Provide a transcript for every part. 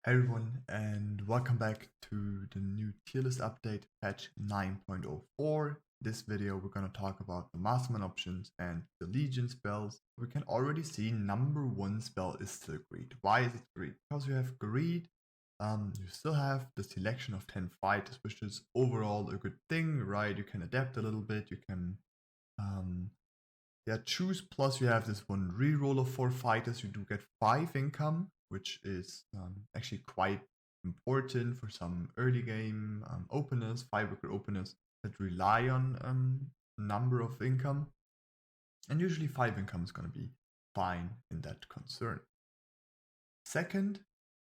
Hey everyone, and welcome back to the new tier list update, patch 9.04. This video, we're going to talk about the Mastermind options and the Legion spells. We can already see number one spell is still Greed. Why is it Greed? Because you have Greed, you still have the selection of 10 fighters, which is overall a good thing, right? You can adapt a little bit, you can choose, plus you have this one reroll of 4 fighters. You do get 5 income, which is actually quite important for some early game openers, 5-worker openers that rely on number of income. And usually 5 income is going to be fine in that concern. Second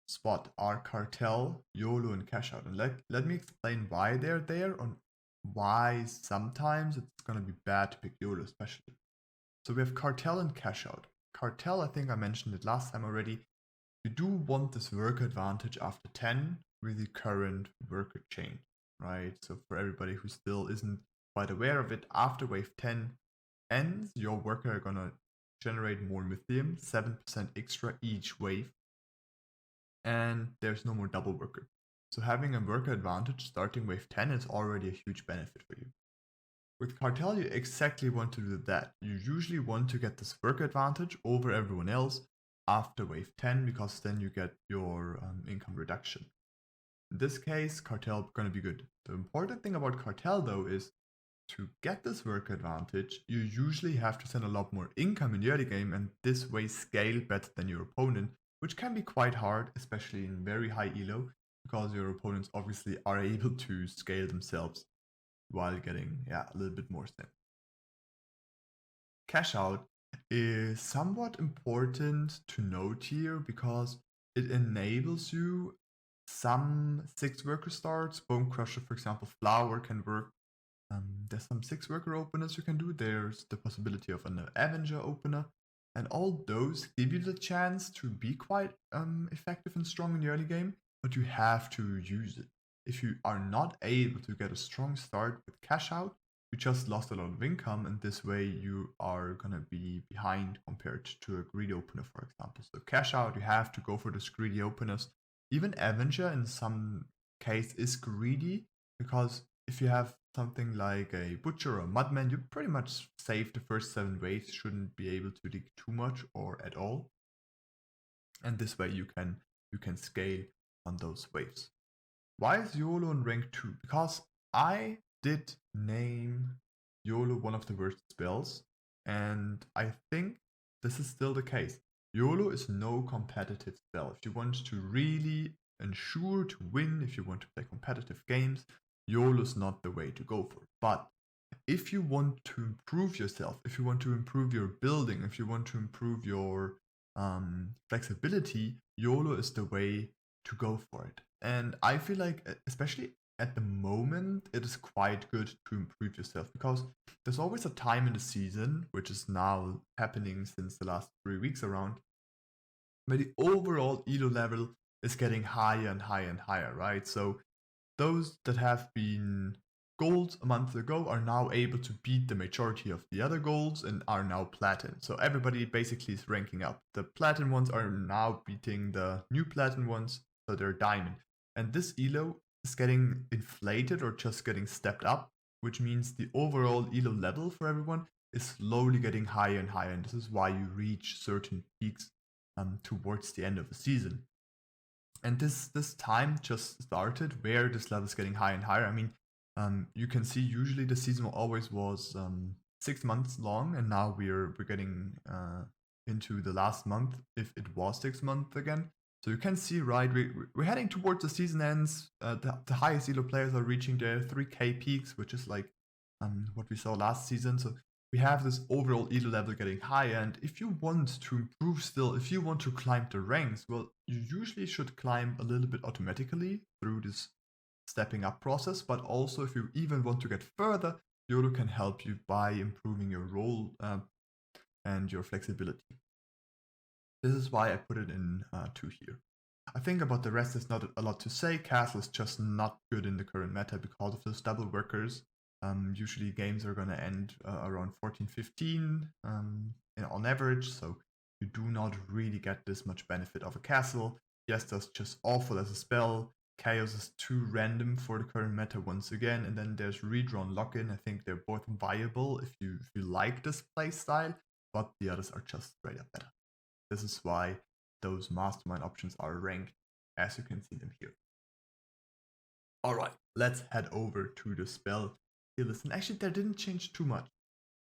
spot are Cartel, Yolo, and Cash Out. And let me explain why they're there and why sometimes it's going to be bad to pick Yolo especially. So we have Cartel and Cash Out. Cartel, I think I mentioned it last time already. You do want this worker advantage after 10 with the current worker chain, right? So for everybody who still isn't quite aware of it, after wave 10 ends, your worker are gonna generate more Mythium, 7% extra each wave, and there's no more double worker. So having a worker advantage starting wave 10 is already a huge benefit for you. With Cartel, you exactly want to do that. You usually want to get this worker advantage over everyone else after wave 10, because then you get your income reduction. In this case, Cartel is going to be good. The important thing about Cartel though is to get this worker advantage, you usually have to send a lot more income in the early game and this way scale better than your opponent, which can be quite hard, especially in very high elo, because your opponents obviously are able to scale themselves while getting a little bit more stamina. Cash Out is somewhat important to note here because it enables you some 6-worker starts. Bone Crusher, for example, Flower can work. There's some 6-worker openers you can do. There's the possibility of an Avenger opener. And all those give you the chance to be quite effective and strong in the early game, but you have to use it. If you are not able to get a strong start with Cash Out, you just lost a lot of income, and this way you are gonna be behind compared to a greedy opener, for example. So Cash Out, you have to go for those greedy openers. Even Avenger in some case is greedy, because if you have something like a Butcher or a Mudman, you pretty much save the first 7 waves, shouldn't be able to dig too much or at all. And this way you can scale on those waves. Why is Yolo in rank 2? Because I did name Yolo one of the worst spells, and I think this is still the case. Yolo is no competitive spell. If you want to really ensure to win, if you want to play competitive games, Yolo is not the way to go for. But if you want to improve yourself, if you want to improve your building, if you want to improve your flexibility, Yolo is the way to go for it. And I feel like, especially at the moment, it is quite good to improve yourself, because there's always a time in the season, which is now happening since the last 3 weeks around, where the overall elo level is getting higher and higher and higher, right? So those that have been gold a month ago are now able to beat the majority of the other golds and are now platinum. So everybody basically is ranking up. The platinum ones are now beating the new platinum ones, so they're diamond. And this elo is getting inflated or just getting stepped up, which means the overall elo level for everyone is slowly getting higher and higher. And this is why you reach certain peaks towards the end of the season. And this time just started where this level is getting higher and higher. I mean, you can see usually the season always was 6 months long, and now we're getting into the last month, if it was 6 months again. So you can see, right, we're heading towards the season ends. The highest elo players are reaching their 3k peaks, which is like what we saw last season. So we have this overall elo level getting higher, and if you want to improve still, if you want to climb the ranks, well, you usually should climb a little bit automatically through this stepping up process, but also if you even want to get further, Yolo can help you by improving your role and your flexibility. This is why I put it in 2 here. I think about the rest is not a lot to say. Castle is just not good in the current meta because of those double workers. Usually games are going to end around 14-15 on average, so you do not really get this much benefit of a castle. Yes, that's just awful as a spell. Chaos is too random for the current meta once again, and then there's redrawn lock-in. I think they're both viable if you like this playstyle, but the others are just straight up better. This is why those mastermind options are ranked as you can see them here. Alright, let's head over to the spell tier list. And actually, there didn't change too much,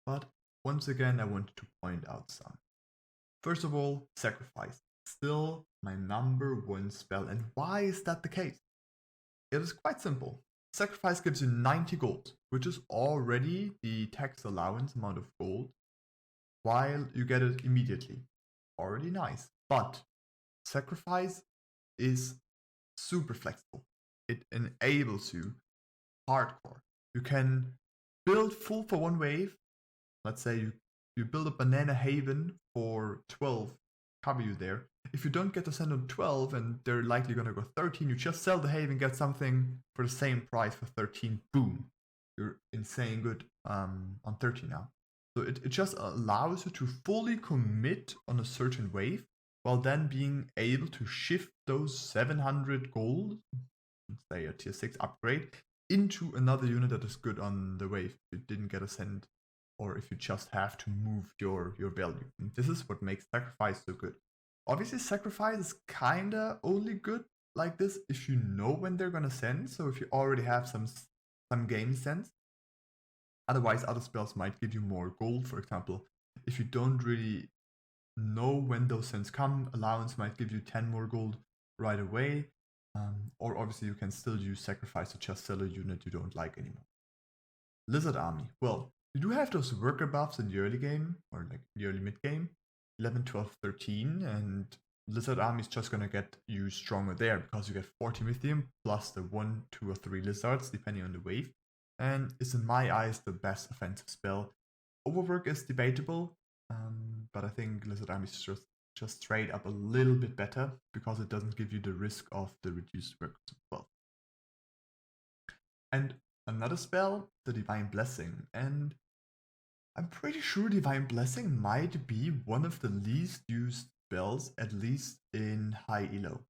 but once again, I wanted to point out some. First of all, Sacrifice. Still my number one spell. And why is that the case? It is quite simple. Sacrifice gives you 90 gold, which is already the tax allowance amount of gold, while you get it immediately. Already nice. But Sacrifice is super flexible. It enables you hardcore. You can build full for one wave. Let's say you build a banana haven for 12, cover you there. If you don't get to send on 12 and they're likely gonna go 13, you just sell the haven, get something for the same price for 13, boom. You're insane good on 13 now. So it just allows you to fully commit on a certain wave while then being able to shift those 700 gold, say a tier 6 upgrade, into another unit that is good on the wave. If you didn't get a send, or if you just have to move your value. And this is what makes Sacrifice so good. Obviously, Sacrifice is kinda only good like this if you know when they're gonna send, so if you already have some game sense. Otherwise, other spells might give you more gold, for example. If you don't really know when those sends come, Allowance might give you 10 more gold right away. Or obviously you can still use Sacrifice to just sell a unit you don't like anymore. Lizard Army. Well, you do have those worker buffs in the early game, or like the early mid game, 11, 12, 13, and Lizard Army is just gonna get you stronger there because you get 40 Mythium plus the 1, 2, or 3 lizards depending on the wave, and is in my eyes the best offensive spell. Overwork is debatable, but I think Lizard Army is just straight up a little bit better because it doesn't give you the risk of the reduced work as well. And another spell, the Divine Blessing, and I'm pretty sure Divine Blessing might be one of the least used spells, at least in high elo.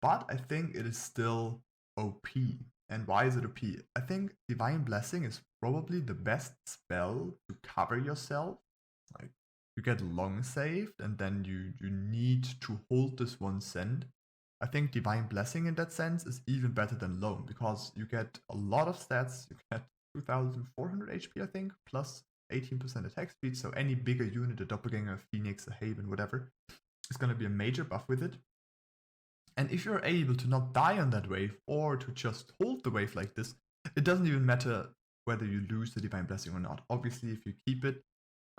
But I think it is still OP. And why is it OP? I think Divine Blessing is probably the best spell to cover yourself. Like, you get long saved, and then you need to hold this one send. I think Divine Blessing in that sense is even better than Loam, because you get a lot of stats. You get 2400 HP, I think, plus 18% attack speed, so any bigger unit, a Doppelganger, a Phoenix, a Haven, whatever, is going to be a major buff with it. And if you're able to not die on that wave, or to just hold the wave like this, it doesn't even matter whether you lose the Divine Blessing or not. Obviously, if you keep it,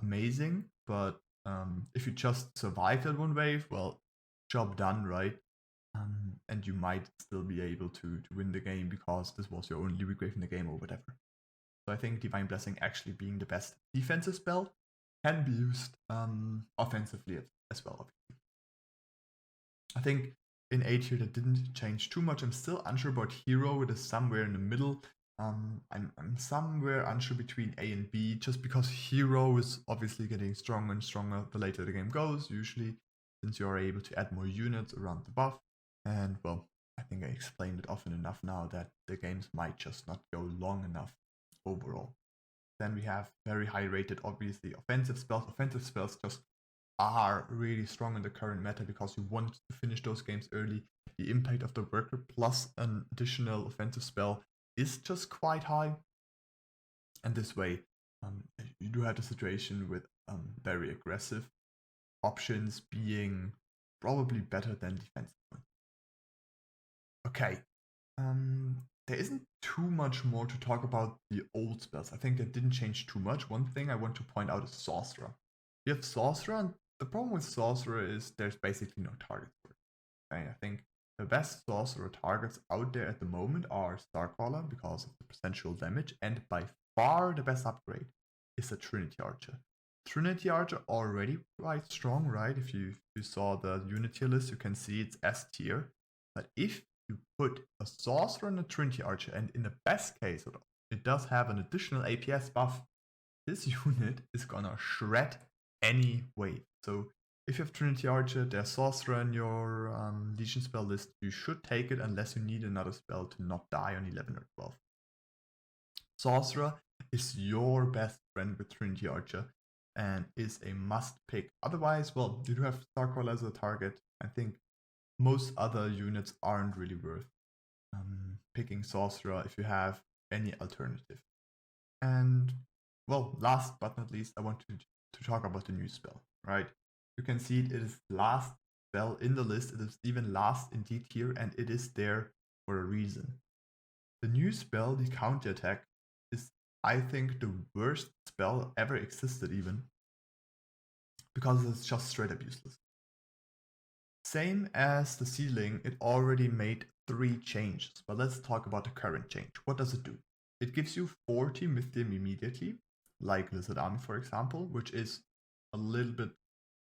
amazing, but if you just survive that one wave, well, job done, right? And you might still be able to win the game because this was your only weak wave in the game or whatever. So I think Divine Blessing actually being the best defensive spell can be used offensively as well, obviously. I think in A tier that didn't change too much. I'm still unsure about Hero. It is somewhere in the middle. I'm somewhere unsure between A and B, just because Hero is obviously getting stronger and stronger the later the game goes, usually, since you are able to add more units around the buff. And well, I think I explained it often enough now that the games might just not go long enough overall. Then we have very high rated, obviously, offensive spells. Offensive spells just are really strong in the current meta because you want to finish those games early. The impact of the worker plus an additional offensive spell is just quite high. And this way, you do have the situation with very aggressive options being probably better than defensive ones. Okay, there isn't too much more to talk about the old spells. I think that didn't change too much. One thing I want to point out is Sorcerer. You have Sorcerer, and the problem with Sorcerer is there's basically no target for it. Okay? I think the best Sorcerer targets out there at the moment are Starcaller because of the potential damage, and by far the best upgrade is the Trinity Archer. Trinity Archer already quite strong, right? If you saw the unit tier list, you can see it's S tier. But if you put a Sorcerer and a Trinity Archer, and in the best case, it does have an additional APS buff, this unit is gonna shred any wave. So if you have Trinity Archer, there's Sorcerer in your Legion spell list, you should take it unless you need another spell to not die on 11 or 12. Sorcerer is your best friend with Trinity Archer and is a must pick. Otherwise, well, you do have Starcrawl as a target. I think most other units aren't really worth picking Sorcerer if you have any alternative. And well, last but not least, I want to talk about the new spell, right? You can see it is last spell in the list. It is even last in D tier, and it is there for a reason. The new spell, the Counterattack, is, I think, the worst spell ever existed, even because it's just straight up useless. Same as the ceiling, it already made 3 changes, but let's talk about the current change. What does it do? It gives you 40 Mythium immediately, like Lizard Army for example, which is a little bit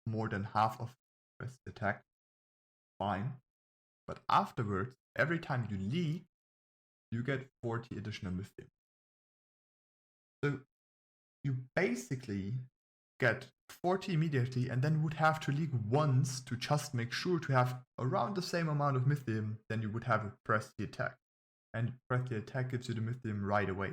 more than half of best attack. Fine. But afterwards, every time you leak, you get 40 additional Mythium. So you basically get 40 immediately and then would have to leak once to just make sure to have around the same amount of Mythium than you would have with Press the Attack. And Press the Attack gives you the Mythium right away.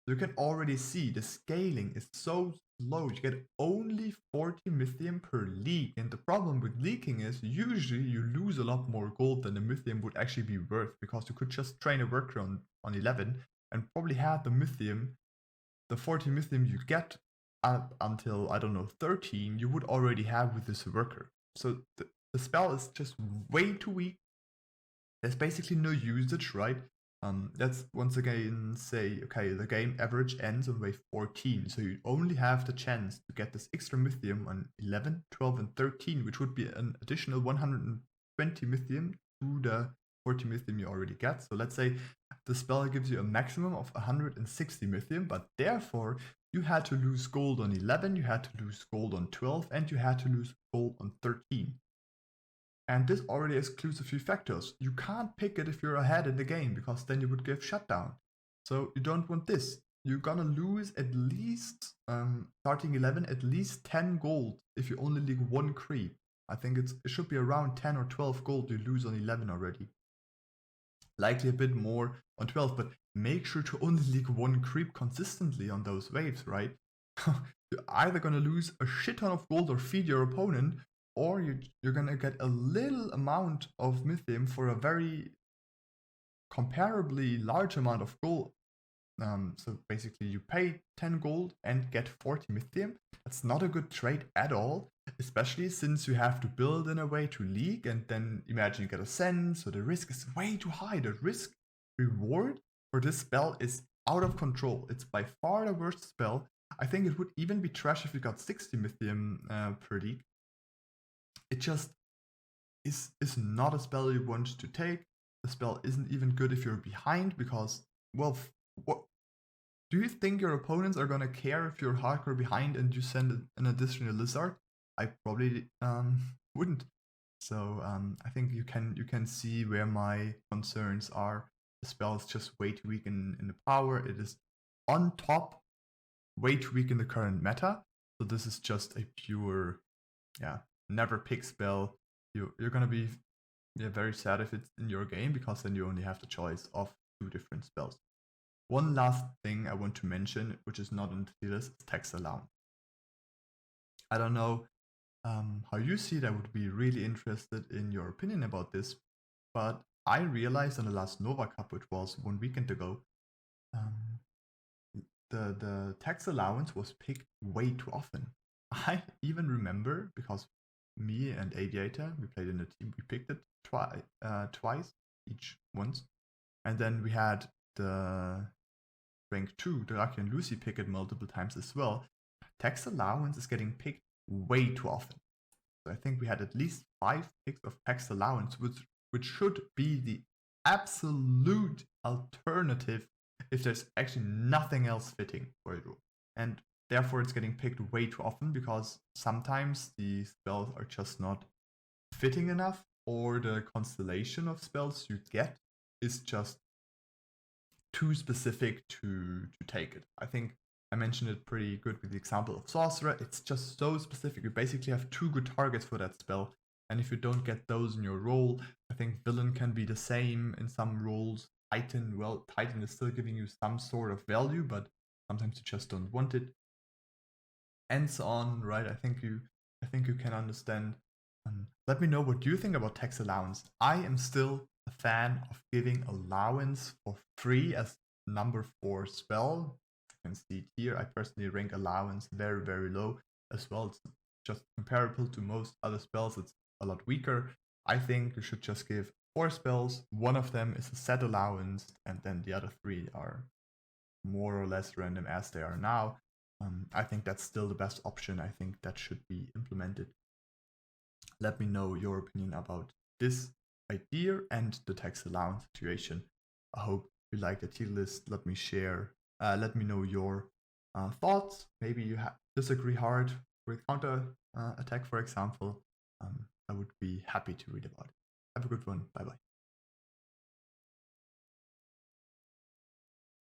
So you can already see the scaling is so slow. You get only 40 Mythium per leak. And the problem with leaking is usually you lose a lot more gold than the Mythium would actually be worth, because you could just train a worker on 11 and probably have the Mythium, the 40 Mythium you get up until, I don't know, 13, you would already have with this worker. So the spell is just way too weak. There's basically no usage, right? Let's once again say, okay, the game average ends on wave 14, so you only have the chance to get this extra Mythium on 11, 12, and 13, which would be an additional 120 Mythium to the 40 Mythium you already get. So let's say the spell gives you a maximum of 160 Mythium, but therefore you had to lose gold on 11, you had to lose gold on 12, and you had to lose gold on 13. And this already excludes a few factors. You can't pick it if you're ahead in the game, because then you would give shutdown. So you don't want this. You're gonna lose at least, starting 11, at least 10 gold if you only leak 1 creep. I think it should be around 10 or 12 gold you lose on 11 already. Likely a bit more on 12, but make sure to only leak 1 creep consistently on those waves, right? You're either gonna lose a shit ton of gold or feed your opponent, or you're gonna get a little amount of Mythium for a very comparably large amount of gold. So basically you pay 10 gold and get 40 Mythium. That's not a good trade at all, especially since you have to build in a way to leak, and then imagine you get a send, so the risk is way too high. The risk reward for this spell is out of control. It's by far the worst spell. I think it would even be trash if you got 60 Mythium per leak. It just is not a spell you want to take. The spell isn't even good if you're behind, because, well, what do you think your opponents are gonna care if you're hardcore behind and you send an additional lizard? I probably wouldn't. So I think you can see where my concerns are. The spell is just way too weak in the power. It is on top way too weak in the current meta. So this is just a pure, never pick spell. You're gonna be very sad if it's in your game, because then you only have the choice of 2 different spells. One last thing I want to mention, which is not on the tier list, is tax allowance. I don't know how you see it. I would be really interested in your opinion about this, but I realized on the last Nova Cup, which was 1 weekend ago, the tax allowance was picked way too often. I even remember, because me and Aviator, we played in a team, we picked it twice, each once, and then we had the rank 2, the Lucky and Lucy, pick it multiple times as well. Tax allowance is getting picked way too often. So I think we had at least 5 picks of tax allowance, which should be the absolute alternative if there's actually nothing else fitting for you. And therefore it's getting picked way too often, because sometimes the spells are just not fitting enough, or the constellation of spells you get is just too specific to take it. I think I mentioned it pretty good with the example of sorcerer. It's just so specific. You basically have 2 good targets for that spell. And if you don't get those in your role, I think villain can be the same in some roles. Titan, well, Titan is still giving you some sort of value, but sometimes you just don't want it. And so on, right? I think you can understand. Let me know what you think about tax allowance. I am still a fan of giving allowance for free as number 4 spell. You can see it here. I personally rank allowance very, very low as well. It's just comparable to most other spells. It's a lot weaker. I think you should just give 4 spells. One of them is a set allowance, and then the other 3 are more or less random as they are now. I think that's still the best option. I think that should be implemented. Let me know your opinion about this idea and the tax allowance situation. I hope you like the tier list. Let me know your thoughts. Maybe you disagree hard with Counterattack, for example. I would be happy to read about it. Have a good one. Bye bye.